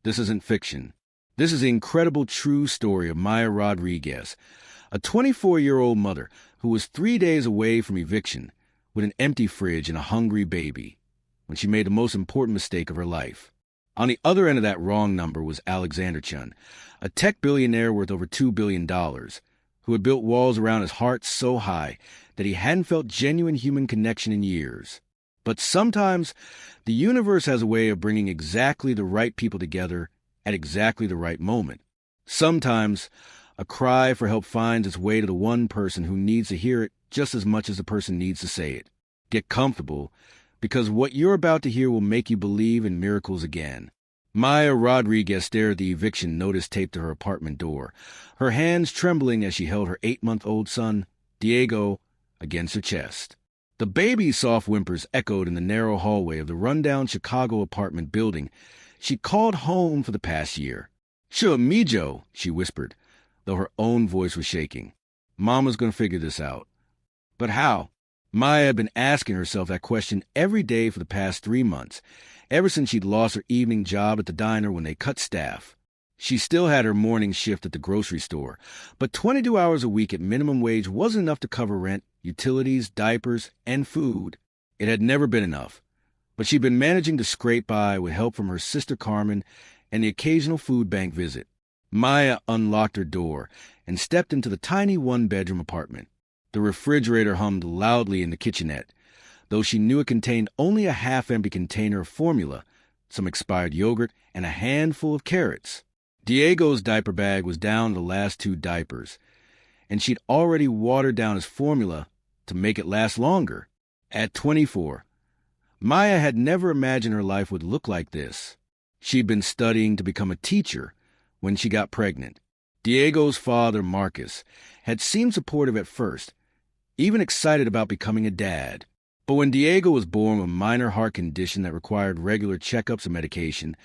This isn't fiction. This is the incredible true story of Maya Rodriguez, a 24-year-old mother who was 3 days away from eviction with an empty fridge and a hungry baby when she made the most important mistake of her life. On the other end of that wrong number was Alexander Chen, a tech billionaire worth over $2 billion, who had built walls around his heart so high that he hadn't felt genuine human connection in years. But sometimes the universe has a way of bringing exactly the right people together at exactly the right moment. Sometimes a cry for help finds its way to the one person who needs to hear it just as much as the person needs to say it. Get comfortable, because what you're about to hear will make you believe in miracles again. Maya Rodriguez stared at the eviction notice taped to her apartment door, her hands trembling as she held her 8-month-old son, Diego, against her chest. The baby's soft whimpers echoed in the narrow hallway of the rundown Chicago apartment building she called home for the past year. "Sure, mijo," she whispered, though her own voice was shaking. "Mama's going to figure this out." But how? Maya had been asking herself that question every day for the past 3 months, ever since she'd lost her evening job at the diner when they cut staff. She still had her morning shift at the grocery store, but 22 hours a week at minimum wage wasn't enough to cover rent, utilities, diapers, and food. It had never been enough, but she'd been managing to scrape by with help from her sister Carmen and the occasional food bank visit. Maya unlocked her door and stepped into the tiny one-bedroom apartment. The refrigerator hummed loudly in the kitchenette, though she knew it contained only a half-empty container of formula, some expired yogurt, and a handful of carrots. Diego's diaper bag was down to the last 2 diapers, and she'd already watered down his formula to make it last longer. At 24, Maya had never imagined her life would look like this. She'd been studying to become a teacher when she got pregnant. Diego's father, Marcus, had seemed supportive at first, even excited about becoming a dad. But when Diego was born with a minor heart condition that required regular checkups and medication,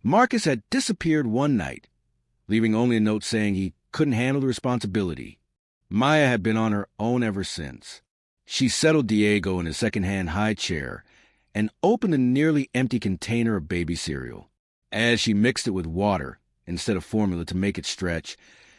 Marcus had disappeared one night, leaving only a note saying he couldn't handle the responsibility. Maya had been on her own ever since. She settled Diego in his second-hand high chair and opened a nearly empty container of baby cereal. As she mixed it with water instead of formula to make it stretch,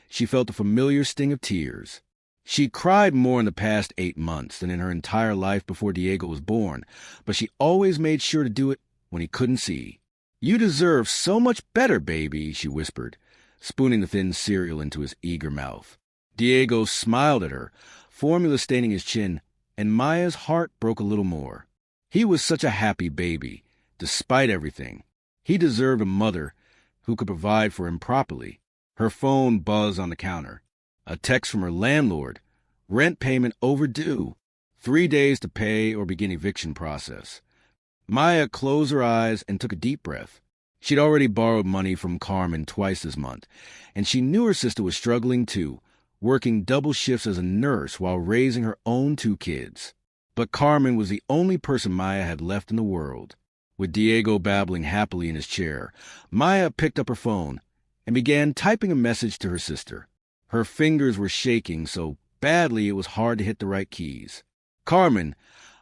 she felt the familiar sting of tears. She cried more in the past 8 months than in her entire life before Diego was born, but she always made sure to do it when he couldn't see. "You deserve so much better, baby," she whispered, spooning the thin cereal into his eager mouth. Diego smiled at her, formula staining his chin, and Maya's heart broke a little more. He was such a happy baby, despite everything. He deserved a mother who could provide for him properly. Her phone buzzed on the counter. A text from her landlord. Rent payment overdue. 3 days to pay or begin eviction process. Maya closed her eyes and took a deep breath. She'd already borrowed money from Carmen twice this month, and she knew her sister was struggling too, working double shifts as a nurse while raising her own 2 kids. But Carmen was the only person Maya had left in the world. With Diego babbling happily in his chair, Maya picked up her phone and began typing a message to her sister. Her fingers were shaking so badly it was hard to hit the right keys. "Carmen,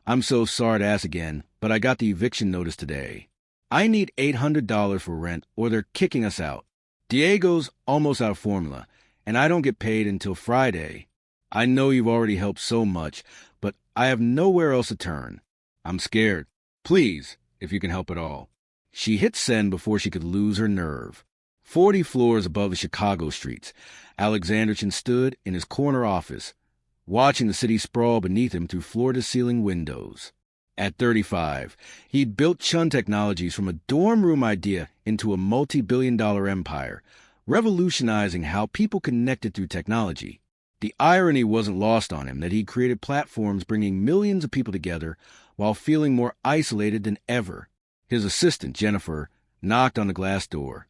I'm so sorry to ask again, but I got the eviction notice today. I need $800 for rent or they're kicking us out. Diego's almost out of formula, and I don't get paid until Friday. I know you've already helped so much, but I have nowhere else to turn. I'm scared. Please, if you can help at all." She hit send before she could lose her nerve. 40 floors above the Chicago streets, Alexander Chen stood in his corner office, watching the city sprawl beneath him through floor-to-ceiling windows. At 35, he'd built Chun Technologies from a dorm room idea into a multi-billion-dollar empire, revolutionizing how people connected through technology. The irony wasn't lost on him that he'd created platforms bringing millions of people together while feeling more isolated than ever. His assistant, Jennifer, knocked on the glass door.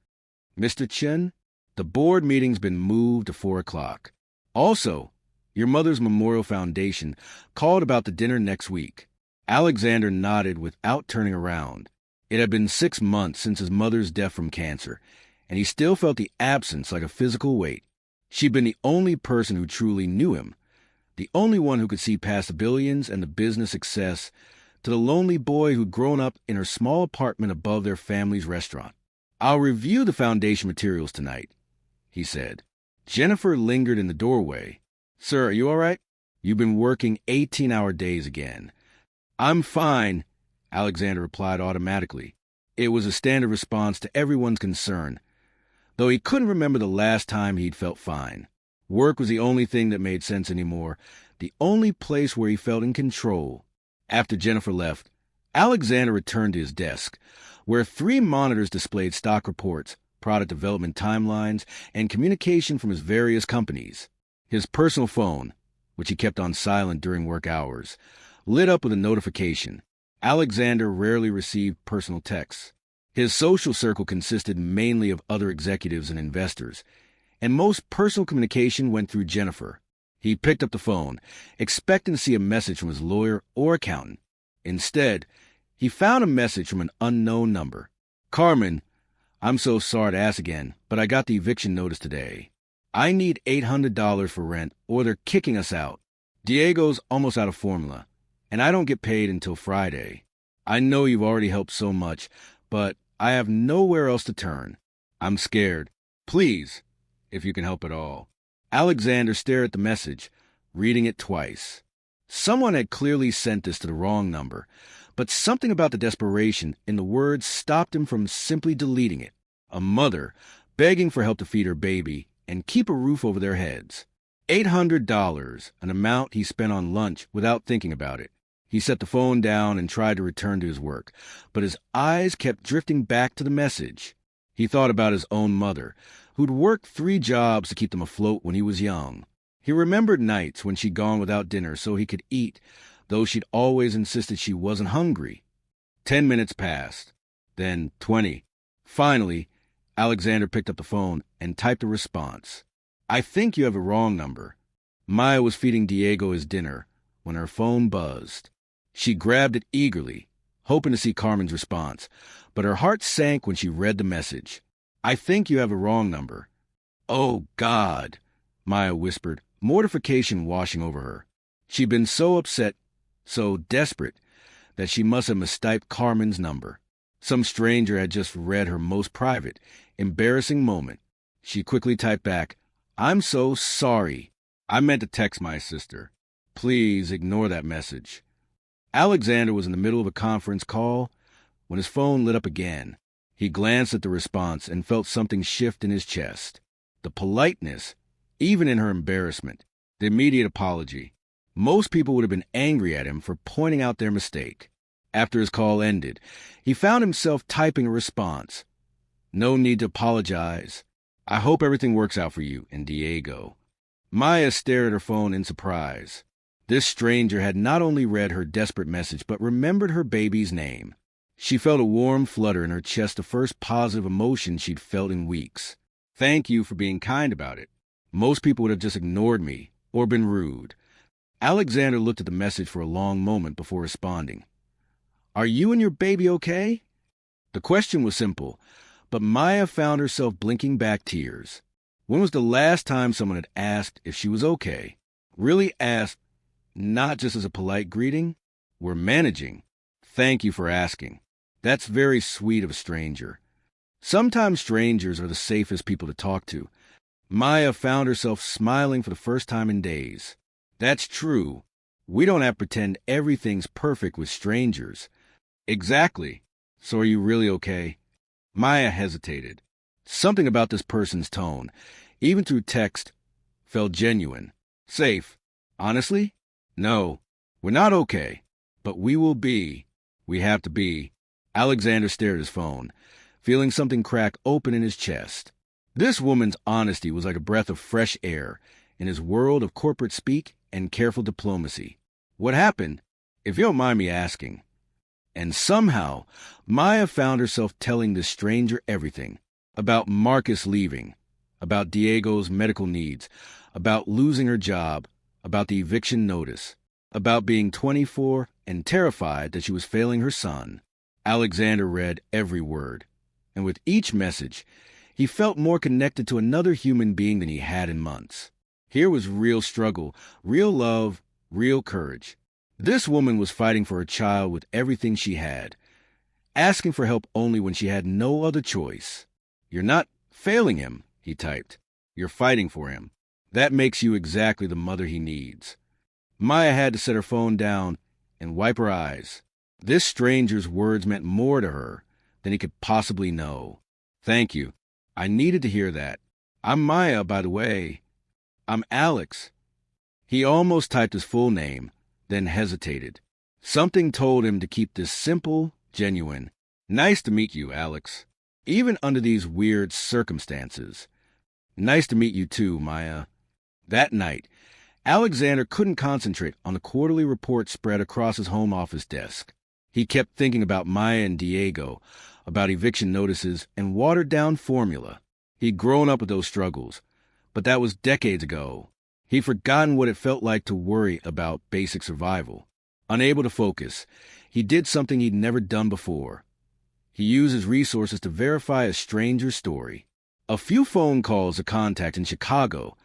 "Mr. Chen, the board meeting's been moved to 4 o'clock. Also, your mother's Memorial Foundation called about the dinner next week." Alexander nodded without turning around. It had been 6 months since his mother's death from cancer, and he still felt the absence like a physical weight. She'd been the only person who truly knew him, the only one who could see past the billions and the business success to the lonely boy who'd grown up in her small apartment above their family's restaurant. "I'll review the foundation materials tonight," he said. Jennifer lingered in the doorway. "Sir, are you all right? You've been working 18-hour days again." "I'm fine," Alexander replied automatically. It was a standard response to everyone's concern, though he couldn't remember the last time he'd felt fine. Work was the only thing that made sense anymore, the only place where he felt in control. After Jennifer left, Alexander returned to his desk, where 3 monitors displayed stock reports, product development timelines, and communication from his various companies. His personal phone, which he kept on silent during work hours, lit up with a notification. Alexander rarely received personal texts. His social circle consisted mainly of other executives and investors, and most personal communication went through Jennifer. He picked up the phone, expecting to see a message from his lawyer or accountant. Instead, he found a message from an unknown number. "Carmen, I'm so sorry to ask again, but I got the eviction notice today. I need $800 for rent, or they're kicking us out. Diego's almost out of formula, and I don't get paid until Friday. I know you've already helped so much, but I have nowhere else to turn. I'm scared. Please, if you can help at all." Alexander stared at the message, reading it twice. Someone had clearly sent this to the wrong number, but something about the desperation in the words stopped him from simply deleting it. A mother begging for help to feed her baby and keep a roof over their heads. $800, an amount he spent on lunch without thinking about it. He set the phone down and tried to return to his work, but his eyes kept drifting back to the message. He thought about his own mother, who'd worked 3 jobs to keep them afloat when he was young. He remembered nights when she'd gone without dinner so he could eat, though she'd always insisted she wasn't hungry. 10 minutes passed, then 20. Finally, Alexander picked up the phone and typed a response. "I think you have a wrong number." Maya was feeding Diego his dinner when her phone buzzed. She grabbed it eagerly, hoping to see Carmen's response, but her heart sank when she read the message. "I think you have a wrong number." "Oh, God," Maya whispered, mortification washing over her. She'd been so upset, so desperate, that she must have mistyped Carmen's number. Some stranger had just read her most private, embarrassing moment. She quickly typed back, "I'm so sorry. I meant to text my sister. Please ignore that message." Alexander was in the middle of a conference call when his phone lit up again. He glanced at the response and felt something shift in his chest. The politeness, even in her embarrassment, the immediate apology. Most people would have been angry at him for pointing out their mistake. After his call ended, he found himself typing a response. "No need to apologize. I hope everything works out for you and Diego." Maya stared at her phone in surprise. This stranger had not only read her desperate message, but remembered her baby's name. She felt a warm flutter in her chest, the first positive emotion she'd felt in weeks. "Thank you for being kind about it. Most people would have just ignored me or been rude." Alexander looked at the message for a long moment before responding. "Are you and your baby okay?" The question was simple, but Maya found herself blinking back tears. When was the last time someone had asked if she was okay? Really asked, not just as a polite greeting? "We're managing. Thank you for asking." That's very sweet of a stranger. Sometimes strangers are the safest people to talk to. Maya found herself smiling for the first time in days. That's true. We don't have to pretend everything's perfect with strangers. "Exactly. So are you really okay?" Maya hesitated. Something about this person's tone, even through text, felt genuine. "Safe. Honestly? No. We're not okay. But we will be. We have to be." Alexander stared at his phone, feeling something crack open in his chest. This woman's honesty was like a breath of fresh air in his world of corporate speak and careful diplomacy. "What happened, if you don't mind me asking?" And somehow, Maya found herself telling this stranger everything. About Marcus leaving, about Diego's medical needs, about losing her job, about the eviction notice, about being 24 and terrified that she was failing her son. Alexander read every word, and with each message, he felt more connected to another human being than he had in months. Here was real struggle, real love, real courage. This woman was fighting for her child with everything she had, asking for help only when she had no other choice. You're not failing him, he typed. You're fighting for him. That makes you exactly the mother he needs. Maya had to set her phone down and wipe her eyes. This stranger's words meant more to her than he could possibly know. Thank you. I needed to hear that. I'm Maya, by the way. I'm Alex. He almost typed his full name, then hesitated. Something told him to keep this simple, genuine. Nice to meet you, Alex. Even under these weird circumstances. Nice to meet you too, Maya. That night, Alexander couldn't concentrate on the quarterly report spread across his home office desk. He kept thinking about Maya and Diego, about eviction notices and watered-down formula. He'd grown up with those struggles, but that was decades ago. He'd forgotten what it felt like to worry about basic survival. Unable to focus, he did something he'd never done before. He used his resources to verify a stranger's story. A few phone calls to contact in Chicago,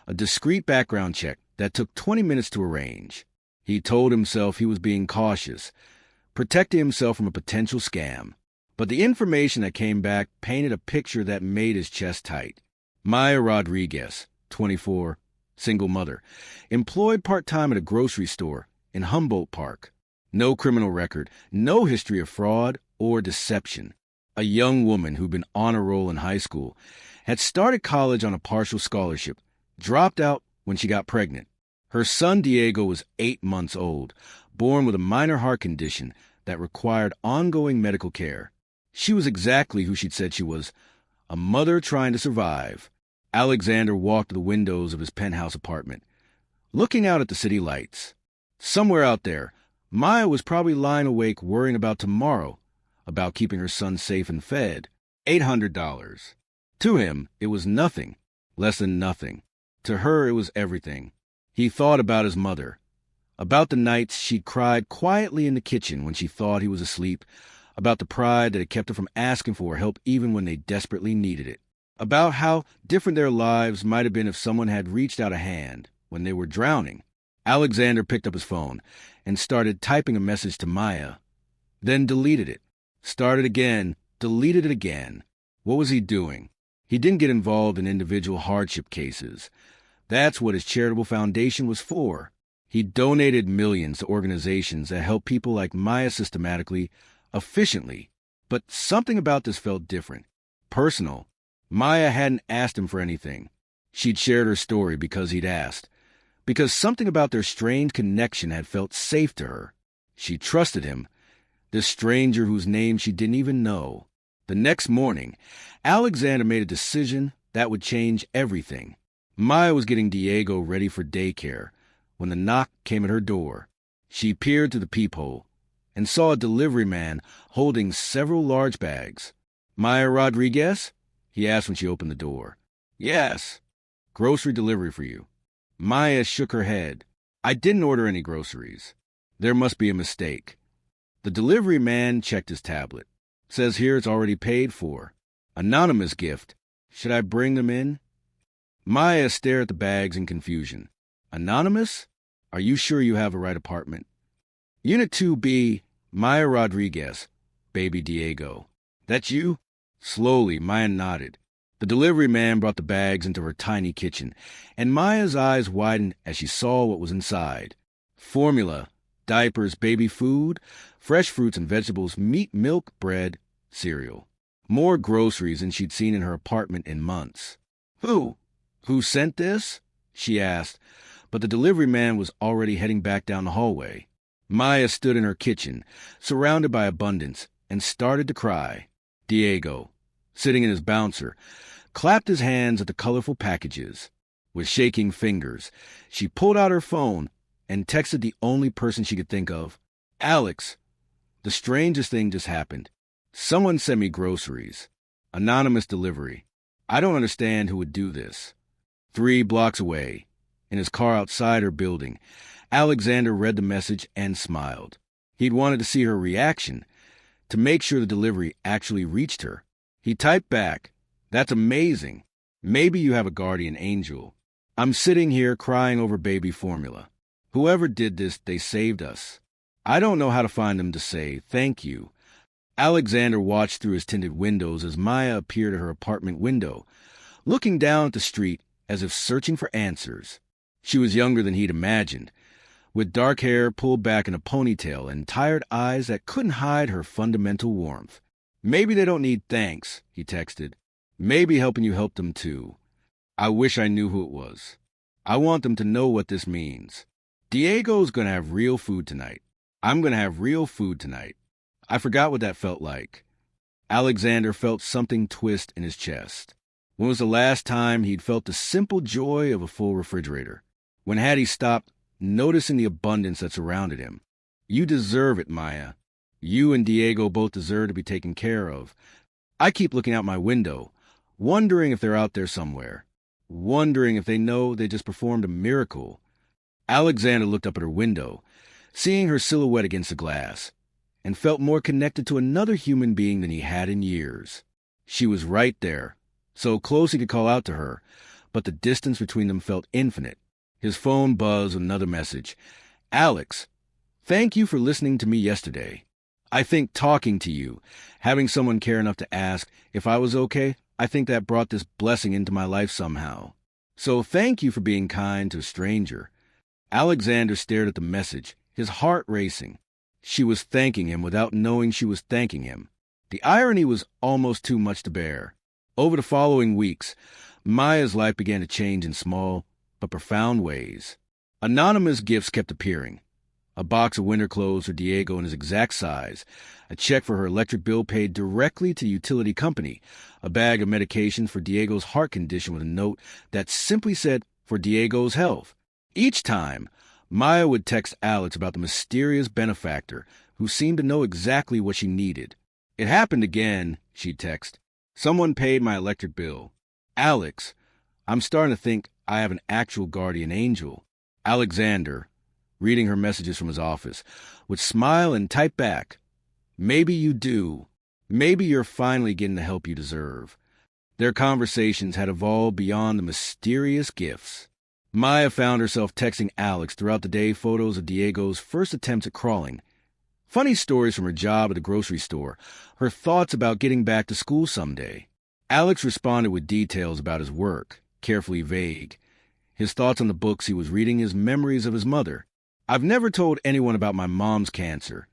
a discreet background check that took 20 minutes to arrange. He told himself he was being cautious, protecting himself from a potential scam. But the information that came back painted a picture that made his chest tight. Maya Rodriguez, 24, single mother, employed part-time at a grocery store in Humboldt Park. No criminal record, no history of fraud or deception. A young woman who'd been on a roll in high school, had started college on a partial scholarship, dropped out when she got pregnant. Her son Diego was 8 months old, born with a minor heart condition that required ongoing medical care. She was exactly who she'd said she was, a mother trying to survive. Alexander walked to the windows of his penthouse apartment, looking out at the city lights. Somewhere out there, Maya was probably lying awake worrying about tomorrow, about keeping her son safe and fed. $800. To him, it was nothing, less than nothing. To her, it was everything. He thought about his mother, about the nights she'd cried quietly in the kitchen when she thought he was asleep, about the pride that had kept her from asking for help even when they desperately needed it, about how different their lives might have been if someone had reached out a hand when they were drowning. Alexander picked up his phone and started typing a message to Maya, then deleted it, started again, deleted it again. What was he doing? He didn't get involved in individual hardship cases. That's what his charitable foundation was for. He donated millions to organizations that help people like Maya systematically, efficiently. But something about this felt different, personal. Maya hadn't asked him for anything. She'd shared her story because he'd asked, because something about their strange connection had felt safe to her. She trusted him, this stranger whose name she didn't even know. The next morning, Alexander made a decision that would change everything. Maya was getting Diego ready for daycare when the knock came at her door. She peered through the peephole and saw a delivery man holding several large bags. "Maya Rodriguez?" he asked when she opened the door. "Yes." "Grocery delivery for you." Maya shook her head. "I didn't order any groceries." "There must be a mistake." The delivery man checked his tablet. "Says here it's already paid for. Anonymous gift. Should I bring them in?" Maya stared at the bags in confusion. "Anonymous? Are you sure you have the right apartment?" "Unit 2B, Maya Rodriguez, baby Diego." "That's you?" Slowly, Maya nodded. The delivery man brought the bags into her tiny kitchen, and Maya's eyes widened as she saw what was inside. Formula, diapers, baby food, fresh fruits and vegetables, meat, milk, bread, cereal. More groceries than she'd seen in her apartment in months. Who sent this?" she asked, but the delivery man was already heading back down the hallway. Maya stood in her kitchen, surrounded by abundance, and started to cry. Diego, sitting in his bouncer, clapped his hands at the colorful packages. With shaking fingers, she pulled out her phone and texted the only person she could think of. "Alex, the strangest thing just happened. Someone sent me groceries. Anonymous delivery. I don't understand who would do this." 3 blocks away, in his car outside her building, Alexander read the message and smiled. He'd wanted to see her reaction, to make sure the delivery actually reached her. He typed back, "That's amazing. Maybe you have a guardian angel. I'm sitting here crying over baby formula. Whoever did this, they saved us. I don't know how to find them to say thank you. Alexander watched through his tinted windows as Maya appeared at her apartment window, looking down at the street as if searching for answers. She was younger than he'd imagined, with dark hair pulled back in a ponytail and tired eyes that couldn't hide her fundamental warmth. "Maybe they don't need thanks," he texted. "Maybe helping you helped them too. I wish I knew who it was. I want them to know what this means. Diego's gonna have real food tonight. I'm gonna have real food tonight." I forgot what that felt like. Alexander felt something twist in his chest. When was the last time he'd felt the simple joy of a full refrigerator? When had he stopped noticing the abundance that surrounded him? "You deserve it, Maya. You and Diego both deserve to be taken care of. I keep looking out my window, wondering if they're out there somewhere, wondering if they know they just performed a miracle." Alexander looked up at her window, seeing her silhouette against the glass, and felt more connected to another human being than he had in years. She was right there, so close he could call out to her, but the distance between them felt infinite. His phone buzzed with another message. "Alex, thank you for listening to me yesterday. I think talking to you, having someone care enough to ask if I was okay, I think that brought this blessing into my life somehow. So thank you for being kind to a stranger." Alexander stared at the message, his heart racing. She was thanking him without knowing she was thanking him. The irony was almost too much to bear. Over the following weeks, Maya's life began to change in small but profound ways. Anonymous gifts kept appearing. A box of winter clothes for Diego in his exact size, a check for her electric bill paid directly to the utility company, a bag of medications for Diego's heart condition with a note that simply said, "For Diego's health." Each time, Maya would text Alex about the mysterious benefactor who seemed to know exactly what she needed. "It happened again," she'd text. "Someone paid my electric bill. Alex, I'm starting to think I have an actual guardian angel." Alexander, reading her messages from his office, would smile and type back, "Maybe you do. Maybe you're finally getting the help you deserve." Their conversations had evolved beyond the mysterious gifts. Maya found herself texting Alex throughout the day photos of Diego's first attempts at crawling, funny stories from her job at the grocery store, her thoughts about getting back to school someday. Alex responded with details about his work, carefully vague, his thoughts on the books he was reading, his memories of his mother. "I've never told anyone about my mom's cancer,"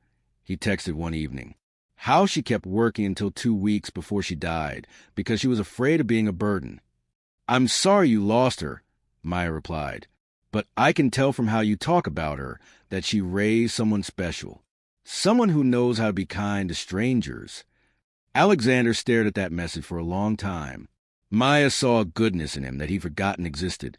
he texted one evening. "How she kept working until 2 weeks before she died because she was afraid of being a burden." "I'm sorry you lost her," Maya replied, "but I can tell from how you talk about her that she raised someone special, someone who knows how to be kind to strangers." Alexander stared at that message for a long time. Maya saw a goodness in him that he'd forgotten existed,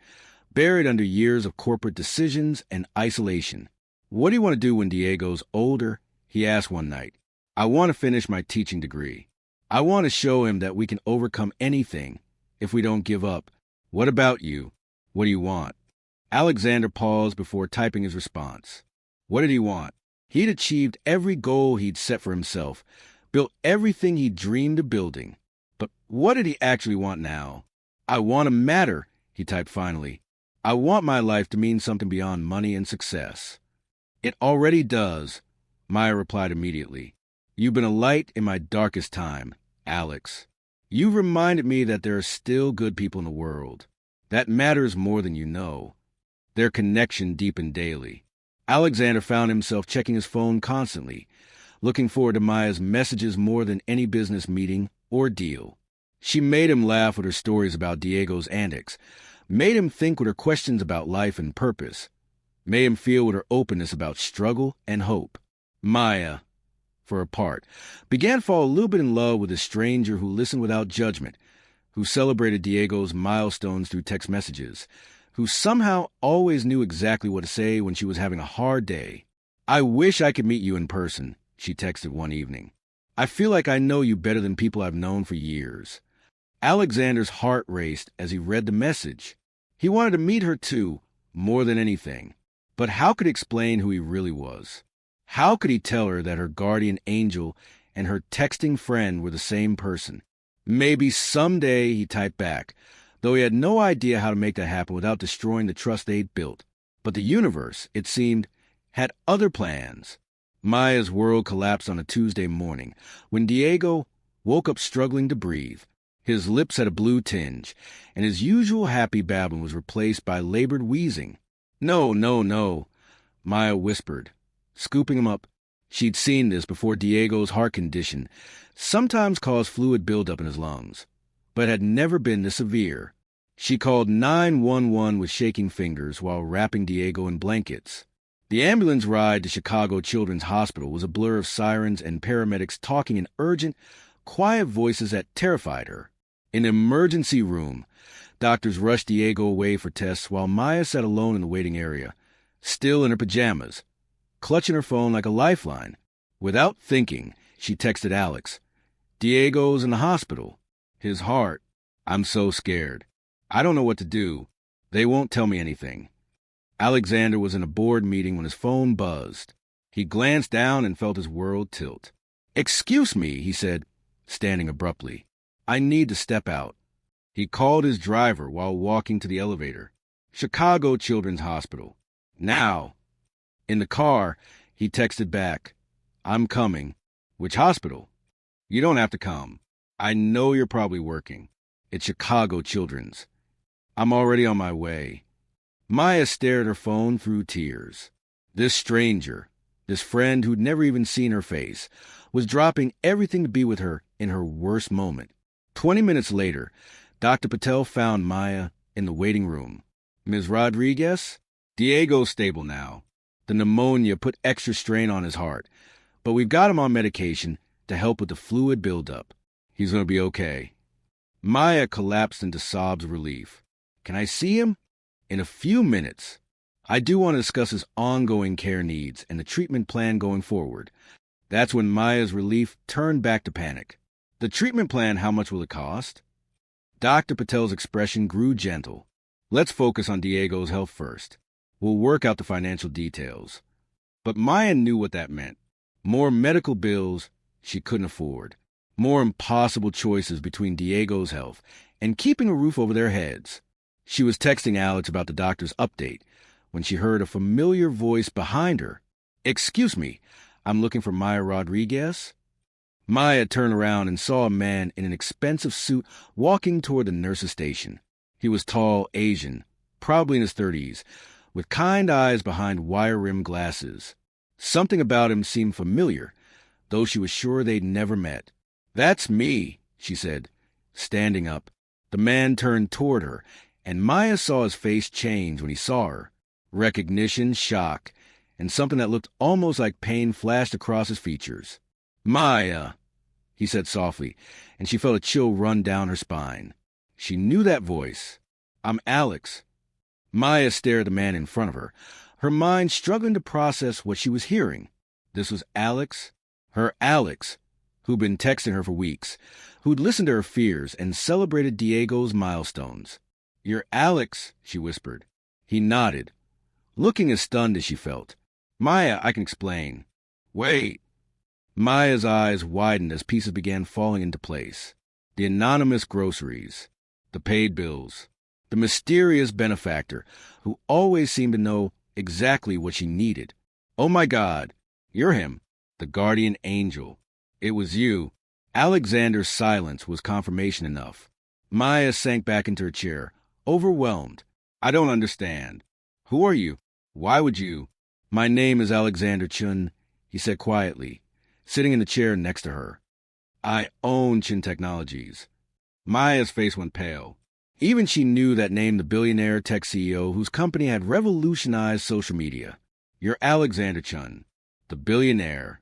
buried under years of corporate decisions and isolation. "What do you want to do when Diego's older?" he asked one night. "I want to finish my teaching degree. I want to show him that we can overcome anything if we don't give up. What about you? What do you want?" Alexander paused before typing his response. What did he want? He'd achieved every goal he'd set for himself, built everything he dreamed of building. But what did he actually want now? "I want to matter," he typed finally. "I want my life to mean something beyond money and success." "It already does," Maya replied immediately. "You've been a light in my darkest time, Alex. You've reminded me that there are still good people in the world. That matters more than you know." Their connection deepened daily. Alexander found himself checking his phone constantly, looking forward to Maya's messages more than any business meeting or deal. She made him laugh with her stories about Diego's antics, made him think with her questions about life and purpose, made him feel with her openness about struggle and hope. Maya, for her part, began to fall a little bit in love with a stranger who listened without judgment, who celebrated Diego's milestones through text messages, who somehow always knew exactly what to say when she was having a hard day. "I wish I could meet you in person," she texted one evening. "I feel like I know you better than people I've known for years." Alexander's heart raced as he read the message. He wanted to meet her too, more than anything. But how could he explain who he really was? How could he tell her that her guardian angel and her texting friend were the same person? "Maybe someday," he typed back, though he had no idea how to make that happen without destroying the trust they'd built. But the universe, it seemed, had other plans. Maya's world collapsed on a Tuesday morning when Diego woke up struggling to breathe. His lips had a blue tinge, and his usual happy babbling was replaced by labored wheezing. "No, no, no," Maya whispered, scooping him up. She'd seen this before. Diego's heart condition sometimes caused fluid buildup in his lungs, but had never been this severe. She called 911 with shaking fingers while wrapping Diego in blankets. The ambulance ride to Chicago Children's Hospital was a blur of sirens and paramedics talking in urgent, quiet voices that terrified her. In the emergency room, doctors rushed Diego away for tests while Maya sat alone in the waiting area, still in her pajamas, clutching her phone like a lifeline. Without thinking, she texted Alex. "Diego's in the hospital. His heart. I'm so scared. I don't know what to do. They won't tell me anything." Alexander was in a board meeting when his phone buzzed. He glanced down and felt his world tilt. "Excuse me," he said, standing abruptly. "I need to step out." He called his driver while walking to the elevator. "Chicago Children's Hospital. Now." In the car, he texted back, "I'm coming." "Which hospital?" "You don't have to come. I know you're probably working. It's Chicago Children's. I'm already on my way." Maya stared at her phone through tears. This stranger, this friend who'd never even seen her face, was dropping everything to be with her in her worst moment. 20 minutes later, Dr. Patel found Maya in the waiting room. "Ms. Rodriguez? Diego's stable now. The pneumonia put extra strain on his heart, but we've got him on medication to help with the fluid buildup. He's going to be okay." Maya collapsed into sobs of relief. "Can I see him?" "In a few minutes. I do want to discuss his ongoing care needs and the treatment plan going forward." That's when Maya's relief turned back to panic. "The treatment plan, how much will it cost?" Dr. Patel's expression grew gentle. "Let's focus on Diego's health first. We'll work out the financial details." But Maya knew what that meant. More medical bills she couldn't afford. More impossible choices between Diego's health and keeping a roof over their heads. She was texting Alex about the doctor's update when she heard a familiar voice behind her. "Excuse me, I'm looking for Maya Rodriguez." Maya turned around and saw a man in an expensive suit walking toward the nurse's station. He was tall, Asian, probably in his 30s, with kind eyes behind wire-rimmed glasses. Something about him seemed familiar, though she was sure they'd never met. "That's me," she said, standing up. The man turned toward her, and Maya saw his face change when he saw her. Recognition, shock, and something that looked almost like pain flashed across his features. "Maya," he said softly, and she felt a chill run down her spine. She knew that voice. "I'm Alex." Maya stared at the man in front of her, her mind struggling to process what she was hearing. This was Alex, her Alex, who'd been texting her for weeks, who'd listened to her fears and celebrated Diego's milestones. "You're Alex," she whispered. He nodded, looking as stunned as she felt. "Maya, I can explain." "Wait." Maya's eyes widened as pieces began falling into place. The anonymous groceries, the paid bills, the mysterious benefactor who always seemed to know exactly what she needed. "Oh my God, you're him, the guardian angel. It was you." Alexander's silence was confirmation enough. Maya sank back into her chair, overwhelmed. "I don't understand. Who are you? Why would you?" "My name is Alexander Chen," he said quietly, sitting in the chair next to her. "I own Chen Technologies." Maya's face went pale. Even she knew that name, the billionaire tech CEO whose company had revolutionized social media. "You're Alexander Chen, the billionaire."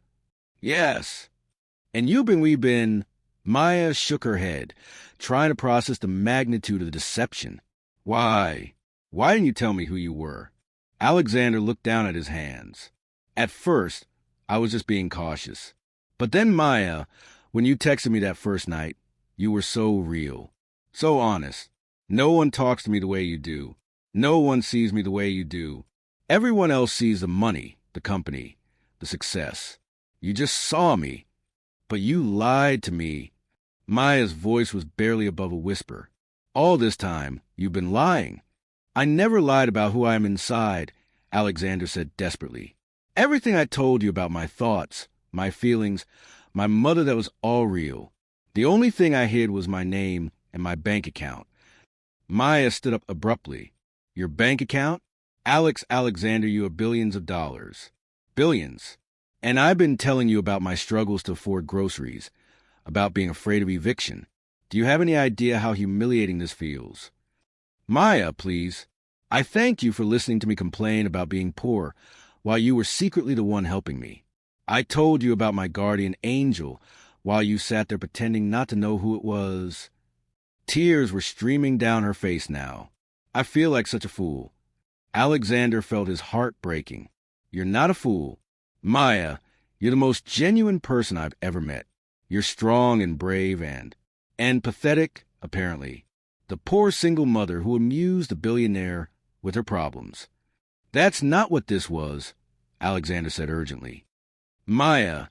"Yes." "And we've been..." Maya shook her head, trying to process the magnitude of the deception. Why didn't you tell me who you were?" Alexander looked down at his hands. "At first, I was just being cautious. But then, Maya, when you texted me that first night, you were so real, so honest. No one talks to me the way you do. No one sees me the way you do. Everyone else sees the money, the company, the success. You just saw me. But you lied to me." Maya's voice was barely above a whisper. "All this time, you've been lying." "I never lied about who I am inside," Alexander said desperately. Everything I told you about my thoughts, my feelings, my mother, that was all real. The only thing I hid was my name and my bank account. Maya stood up abruptly. Your bank account? Alexander, you have billions of dollars. Billions. And I've been telling you about my struggles to afford groceries, about being afraid of eviction. Do you have any idea how humiliating this feels? Maya, please. I thanked you for listening to me complain about being poor, while you were secretly the one helping me. I told you about my guardian angel, while you sat there pretending not to know who it was. Tears were streaming down her face now. I feel like such a fool. Alexander felt his heart breaking. You're not a fool. Maya, you're the most genuine person I've ever met. You're strong and brave and pathetic, apparently. The poor single mother who amused the billionaire with her problems. That's not what this was, Alexander said urgently. Maya,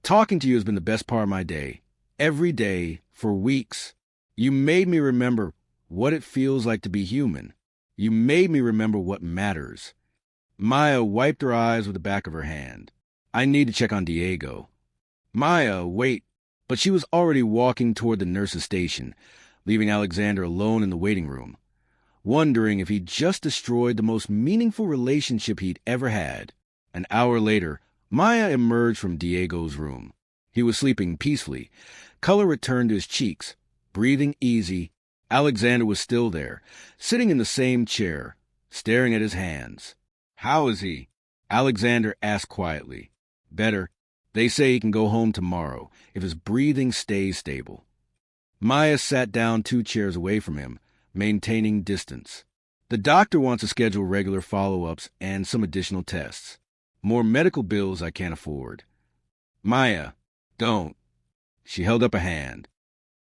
talking to you has been the best part of my day. Every day, for weeks. You made me remember what it feels like to be human. You made me remember what matters. Maya wiped her eyes with the back of her hand. I need to check on Diego. Maya, wait. But she was already walking toward the nurse's station, leaving Alexander alone in the waiting room, wondering if he'd just destroyed the most meaningful relationship he'd ever had. An hour later, Maya emerged from Diego's room. He was sleeping peacefully. Color returned to his cheeks, breathing easy. Alexander was still there, sitting in the same chair, staring at his hands. How is he? Alexander asked quietly. Better. They say he can go home tomorrow, if his breathing stays stable. Maya sat down 2 chairs away from him, maintaining distance. The doctor wants to schedule regular follow-ups and some additional tests. More medical bills I can't afford. Maya, don't. She held up a hand.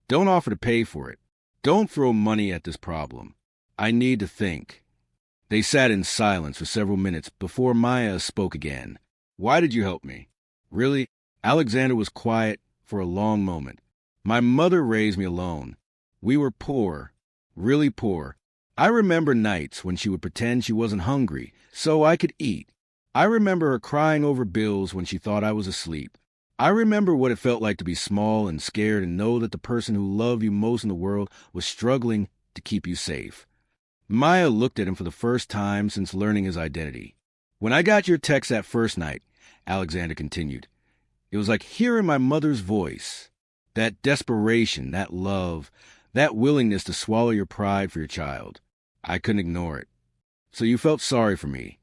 Don't offer to pay for it. Don't throw money at this problem. I need to think. They sat in silence for several minutes before Maya spoke again. Why did you help me? Really? Alexander was quiet for a long moment. My mother raised me alone. We were poor, really poor. I remember nights when she would pretend she wasn't hungry, so I could eat. I remember her crying over bills when she thought I was asleep. I remember what it felt like to be small and scared and know that the person who loved you most in the world was struggling to keep you safe. Maya looked at him for the first time since learning his identity. When I got your text that first night, Alexander continued, it was like hearing my mother's voice. That desperation, that love, that willingness to swallow your pride for your child. I couldn't ignore it. So you felt sorry for me.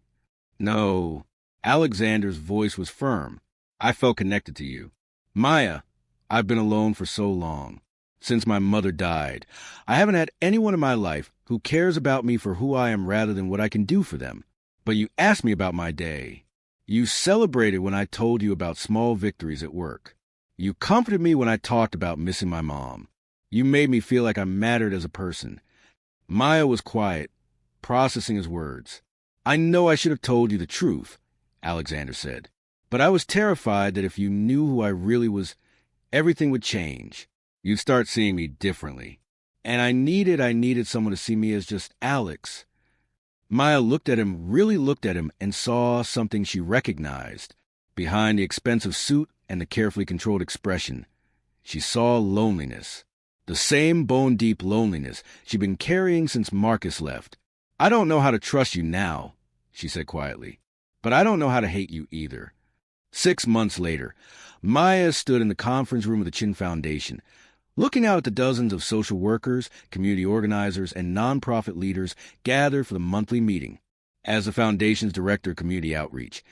No. Alexander's voice was firm. I felt connected to you. Maya, I've been alone for so long. Since my mother died, I haven't had anyone in my life who cares about me for who I am rather than what I can do for them. But you asked me about my day. You celebrated when I told you about small victories at work. You comforted me when I talked about missing my mom. You made me feel like I mattered as a person. Maya was quiet, processing his words. I know I should have told you the truth, Alexander said. But I was terrified that if you knew who I really was, everything would change. You'd start seeing me differently. And I needed someone to see me as just Alex. Maya really looked at him, and saw something she recognized. Behind the expensive suit and the carefully controlled expression, she saw loneliness. The same bone-deep loneliness she'd been carrying since Marcus left. I don't know how to trust you now, she said quietly. But I don't know how to hate you either. 6 months later, Maya stood in the conference room of the Chen Foundation, looking out at the dozens of social workers, community organizers, and nonprofit leaders gathered for the monthly meeting. As the foundation's director of community outreach,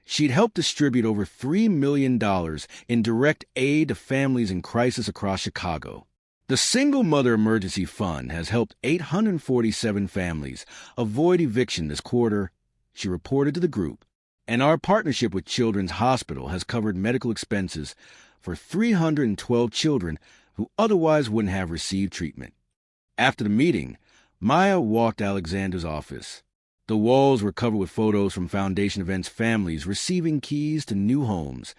she'd helped distribute over $3 million in direct aid to families in crisis across Chicago. The Single Mother Emergency Fund has helped 847 families avoid eviction this quarter, she reported to the group. And our partnership with Children's Hospital has covered medical expenses for 312 children who otherwise wouldn't have received treatment. After the meeting, Maya walked Alexander's office. The walls were covered with photos from Foundation events, families receiving keys to new homes,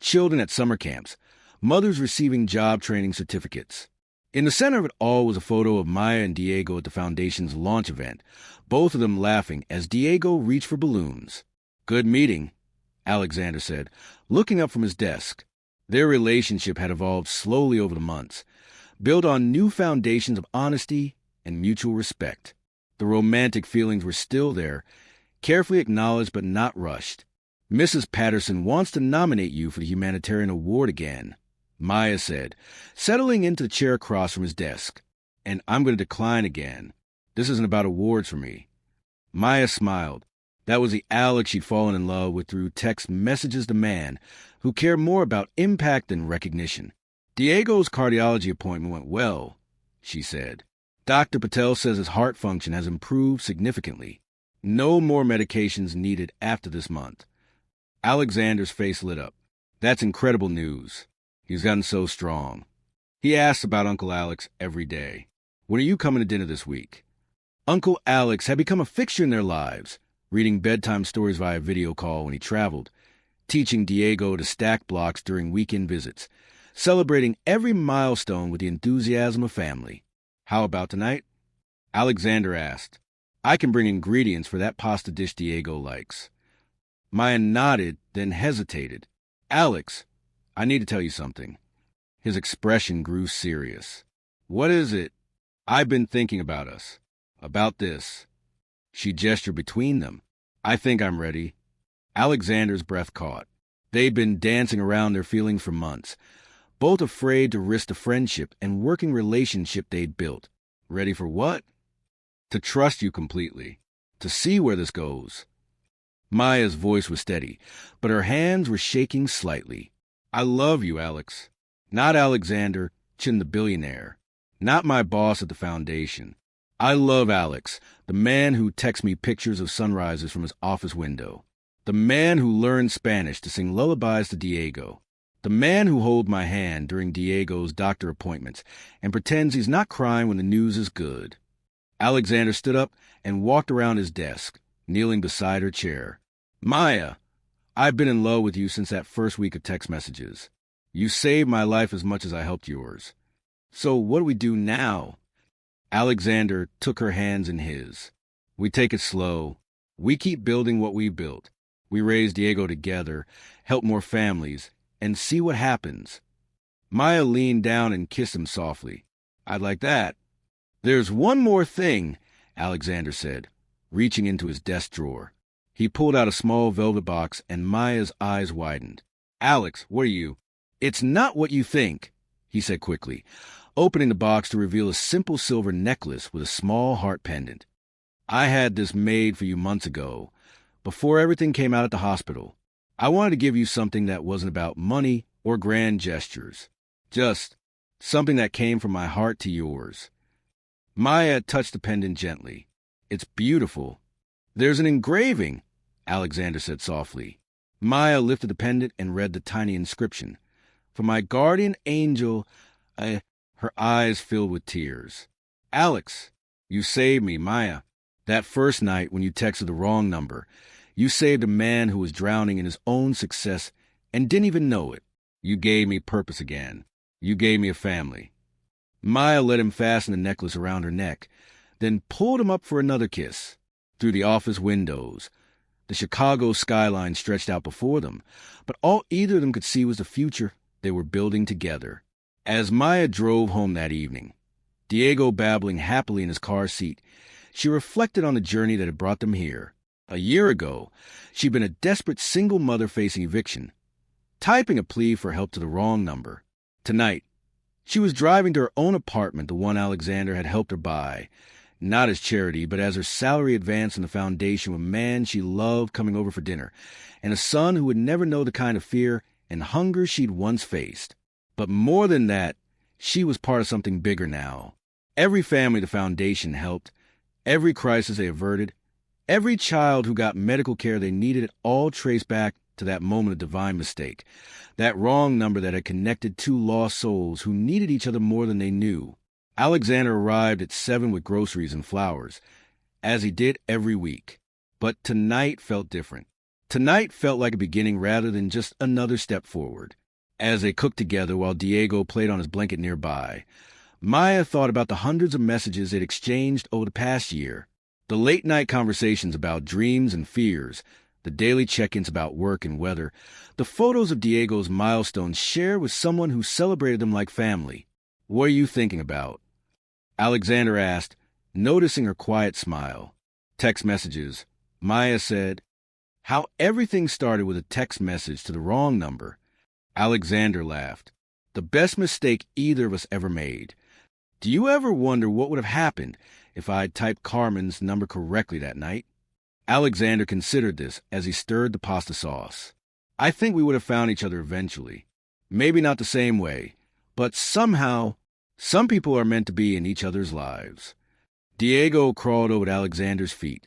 children at summer camps, mothers receiving job training certificates. In the center of it all was a photo of Maya and Diego at the Foundation's launch event, both of them laughing as Diego reached for balloons. Good meeting, Alexander said, looking up from his desk. Their relationship had evolved slowly over the months, built on new foundations of honesty and mutual respect. The romantic feelings were still there, carefully acknowledged but not rushed. Mrs. Patterson wants to nominate you for the humanitarian award again, Maya said, settling into the chair across from his desk. And I'm going to decline again. This isn't about awards for me. Maya smiled. That was the Alex she'd fallen in love with through text messages to man who cared more about impact than recognition. Diego's cardiology appointment went well, she said. Dr. Patel says his heart function has improved significantly. No more medications needed after this month. Alexander's face lit up. That's incredible news. He's gotten so strong. He asks about Uncle Alex every day. When are you coming to dinner this week? Uncle Alex had become a fixture in their lives, reading bedtime stories via video call when he traveled, teaching Diego to stack blocks during weekend visits, celebrating every milestone with the enthusiasm of family. How about tonight? Alexander asked. I can bring ingredients for that pasta dish Diego likes. Maya nodded, then hesitated. Alex, I need to tell you something. His expression grew serious. What is it? I've been thinking about us. About this. She gestured between them. I think I'm ready. Alexander's breath caught. They'd been dancing around their feelings for months, both afraid to risk the friendship and working relationship they'd built. Ready for what? To trust you completely. To see where this goes. Maya's voice was steady, but her hands were shaking slightly. I love you, Alex. Not Alexander Chen, the billionaire. Not my boss at the foundation. I love Alex, the man who texts me pictures of sunrises from his office window. The man who learned Spanish to sing lullabies to Diego. The man who holds my hand during Diego's doctor appointments and pretends he's not crying when the news is good. Alexander stood up and walked around his desk, kneeling beside her chair. Maya, I've been in love with you since that first week of text messages. You saved my life as much as I helped yours. So what do we do now? Alexander took her hands in his. We take it slow. We keep building what we built. We raise Diego together, help more families, and see what happens. Maya leaned down and kissed him softly. I'd like that. There's one more thing, Alexander said, reaching into his desk drawer. He pulled out a small velvet box, and Maya's eyes widened. Alex, what are you? It's not what you think, he said quickly, opening the box to reveal a simple silver necklace with a small heart pendant. I had this made for you months ago, before everything came out at the hospital. I wanted to give you something that wasn't about money or grand gestures. Just something that came from my heart to yours. Maya touched the pendant gently. It's beautiful. There's an engraving, Alexander said softly. Maya lifted the pendant and read the tiny inscription. For my guardian angel, her eyes filled with tears. Alex, you saved me, Maya. That first night when you texted the wrong number, you saved a man who was drowning in his own success and didn't even know it. You gave me purpose again. You gave me a family. Maya let him fasten the necklace around her neck, then pulled him up for another kiss. Through the office windows, the Chicago skyline stretched out before them, but all either of them could see was the future they were building together. As Maya drove home that evening, Diego babbling happily in his car seat, she reflected on the journey that had brought them here. A year ago, she'd been a desperate single mother facing eviction, typing a plea for help to the wrong number. Tonight, she was driving to her own apartment, the one Alexander had helped her buy, not as charity, but as her salary advance in the foundation with a man she loved coming over for dinner, and a son who would never know the kind of fear and hunger she'd once faced. But more than that, she was part of something bigger now. Every family the foundation helped, every crisis they averted, every child who got medical care they needed, it all traced back to that moment of divine mistake, that wrong number that had connected two lost souls who needed each other more than they knew. Alexander arrived at 7 with groceries and flowers, as he did every week. But tonight felt different. Tonight felt like a beginning rather than just another step forward. As they cooked together while Diego played on his blanket nearby, Maya thought about the hundreds of messages they'd exchanged over the past year. The late-night conversations about dreams and fears, the daily check-ins about work and weather, the photos of Diego's milestones shared with someone who celebrated them like family. "What are you thinking about?" Alexander asked, noticing her quiet smile. "Text messages," Maya said. "How everything started with a text message to the wrong number." Alexander laughed. "The best mistake either of us ever made. Do you ever wonder what would have happened if I had typed Carmen's number correctly that night?" Alexander considered this as he stirred the pasta sauce. "I think we would have found each other eventually. Maybe not the same way, but somehow, some people are meant to be in each other's lives." Diego crawled over to Alexander's feet,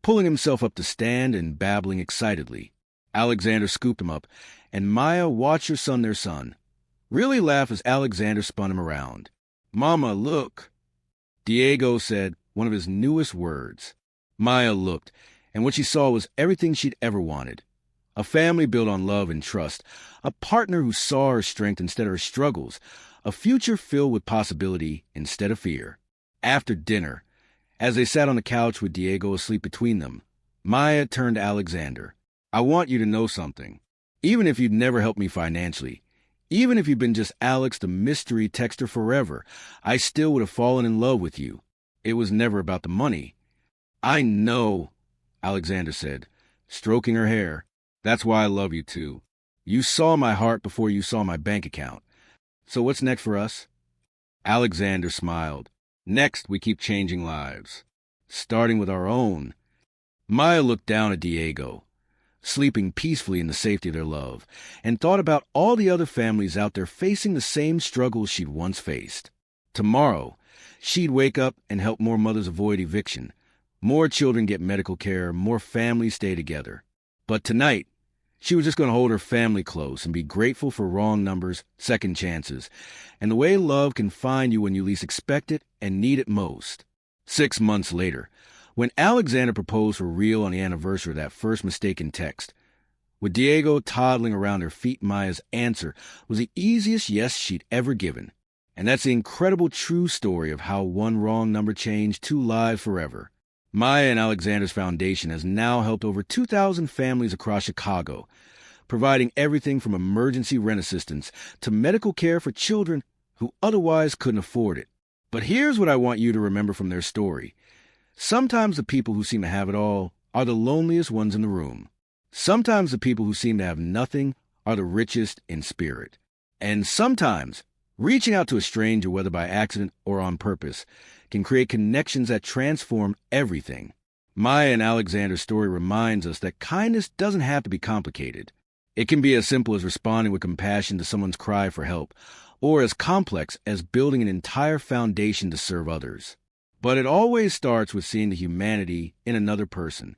pulling himself up to stand and babbling excitedly. Alexander scooped him up, and Maya watched her son, their son, really laugh as Alexander spun him around. "Mama, look," Diego said, one of his newest words. Maya looked, and what she saw was everything she'd ever wanted. A family built on love and trust, a partner who saw her strength instead of her struggles, a future filled with possibility instead of fear. After dinner, as they sat on the couch with Diego asleep between them, Maya turned to Alexander. "I want you to know something. Even if you'd never helped me financially, even if you'd been just Alex the mystery texter forever, I still would have fallen in love with you. It was never about the money." "I know," Alexander said, stroking her hair. "That's why I love you, too. You saw my heart before you saw my bank account. So what's next for us?" Alexander smiled. "Next, we keep changing lives, starting with our own." Maya looked down at Diego, sleeping peacefully in the safety of their love, and thought about all the other families out there facing the same struggles she'd once faced. Tomorrow, she'd wake up and help more mothers avoid eviction, more children get medical care, more families stay together. But tonight, she was just going to hold her family close and be grateful for wrong numbers, second chances, and the way love can find you when you least expect it and need it most. 6 months later, when Alexander proposed for real on the anniversary of that first mistaken text, with Diego toddling around her feet, Maya's answer was the easiest yes she'd ever given. And that's the incredible true story of how one wrong number changed 2 lives forever. Maya and Alexander's foundation has now helped over 2,000 families across Chicago, providing everything from emergency rent assistance to medical care for children who otherwise couldn't afford it. But here's what I want you to remember from their story. Sometimes the people who seem to have it all are the loneliest ones in the room. Sometimes the people who seem to have nothing are the richest in spirit. And sometimes reaching out to a stranger, whether by accident or on purpose, can create connections that transform everything. Maya and Alexander's story reminds us that kindness doesn't have to be complicated. It can be as simple as responding with compassion to someone's cry for help, or as complex as building an entire foundation to serve others. But it always starts with seeing the humanity in another person.